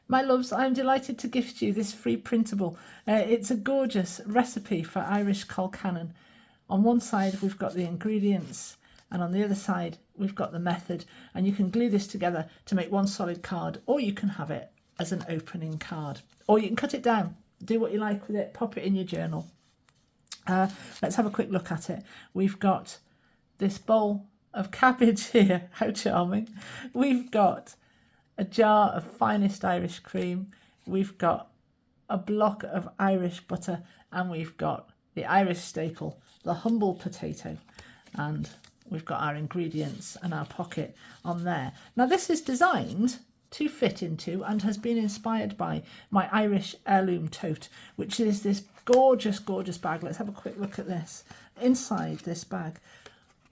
My loves, I'm delighted to gift you this free printable. It's a gorgeous recipe for Irish colcannon. On one side we've got the ingredients and on the other side we've got the method, and you can glue this together to make one solid card, or you can have it as an opening card, or you can cut it down, do what you like with it, pop it in your journal. Let's have a quick look at it. We've got this bowl of cabbage here, how charming. We've got a jar of finest Irish cream, we've got a block of Irish butter, and we've got the Irish staple, the humble potato, and we've got our ingredients and our pocket on there. Now this is designed to fit into and has been inspired by my Irish heirloom tote, which is this gorgeous, gorgeous bag. Let's have a quick look at this. Inside this bag,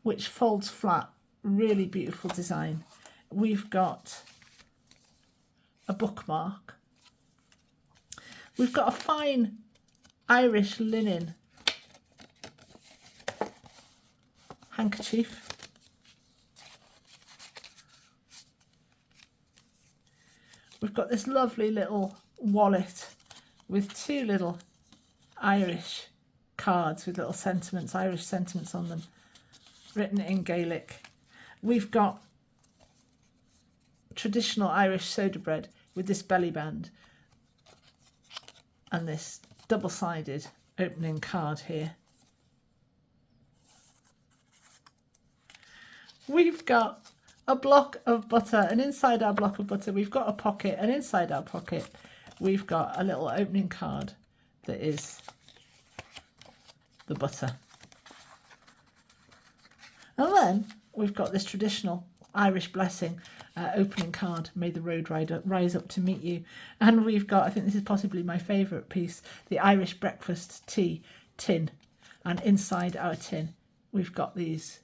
which folds flat, really beautiful design, we've got a bookmark. We've got a fine Irish linen handkerchief. We've got this lovely little wallet with two little Irish cards with little sentiments, Irish sentiments on them, written in Gaelic. We've got traditional Irish soda bread with this belly band and this double-sided opening card here. We've got a block of butter, and inside our block of butter we've got a pocket, and inside our pocket we've got a little opening card that is the butter. And then we've got this traditional Irish blessing opening card, may the road rise up to meet you. And we've got, I think this is possibly my favourite piece, the Irish breakfast tea tin. And inside our tin we've got these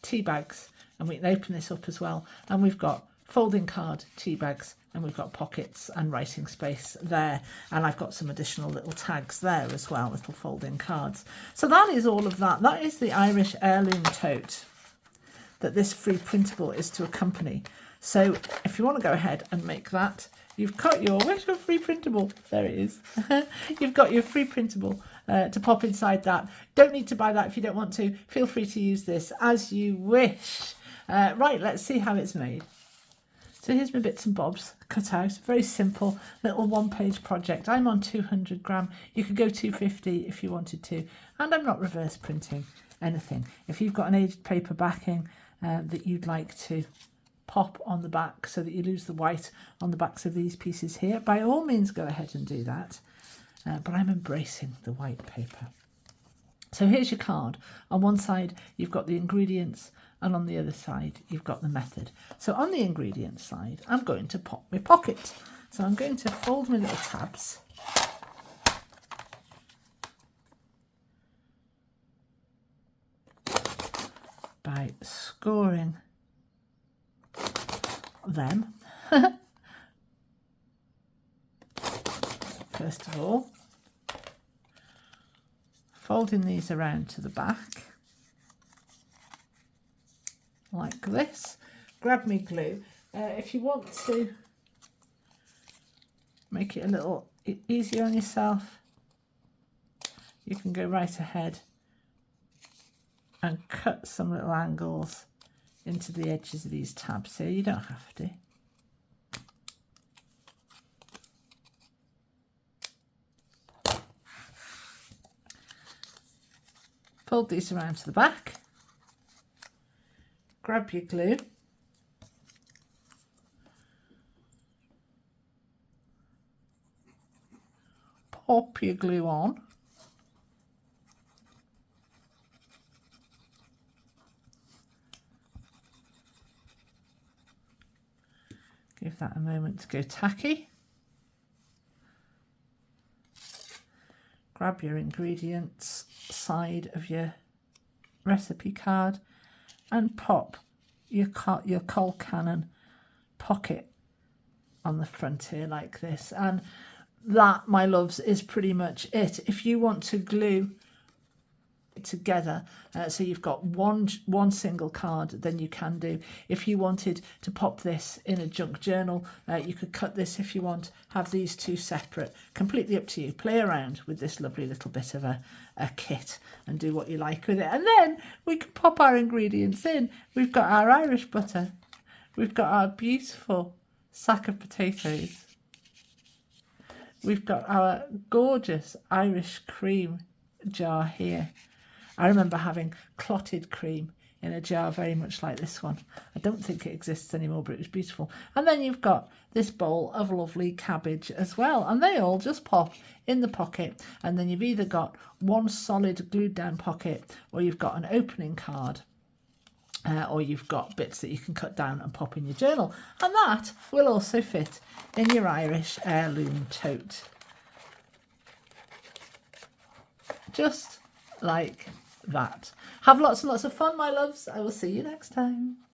tea bags, and we can open this up as well, and we've got folding card tea bags, and we've got pockets and writing space there, and I've got some additional little tags there as well, little folding cards. So that is all of that. That is the Irish heirloom tote that this free printable is to accompany. So if you want to go ahead and make that, you've got your, where's your free printable? There it is. You've got your free printable to pop inside that. Don't need to buy that if you don't want to. Feel free to use this as you wish. Right, let's see how it's made. So here's my bits and bobs cut out. Very simple little one-page project. I'm on 200 gram. You could go 250 if you wanted to. And I'm not reverse printing anything. If you've got an aged paper backing that you'd like to pop on the back so that you lose the white on the backs of these pieces here, by all means go ahead and do that. But I'm embracing the white paper. So here's your card. On one side you've got the ingredients, and on the other side you've got the method. So on the ingredients side I'm going to pop my pocket. So I'm going to fold my little tabs. By scoring them. First of all, folding these around to the back like this. Grab me glue. If you want to make it a little easier on yourself, you can go right ahead and cut some little angles into the edges of these tabs here. You don't have to. Fold these around to the back. Grab your glue. Pop your glue on. Give that a moment to go tacky. Grab your ingredients side of your recipe card and pop your colcannon pocket on the front here like this. And that, my loves, is pretty much it. If you want to glue it together. So you've got one single card, then you can do. If you wanted to pop this in a junk journal, you could cut this if you want, have these two separate, completely up to you. Play around with this lovely little bit of a kit and do what you like with it. And then we can pop our ingredients in. We've got our Irish butter. We've got our beautiful sack of potatoes. We've got our gorgeous Irish cream jar here. I remember having clotted cream in a jar very much like this one. I don't think it exists anymore, but it was beautiful. And then you've got this bowl of lovely cabbage as well. And they all just pop in the pocket. And then you've either got one solid glued down pocket, or you've got an opening card. Or you've got bits that you can cut down and pop in your journal. And that will also fit in your Irish heirloom tote. Just like that. Have lots and lots of fun, my loves. I will see you next time.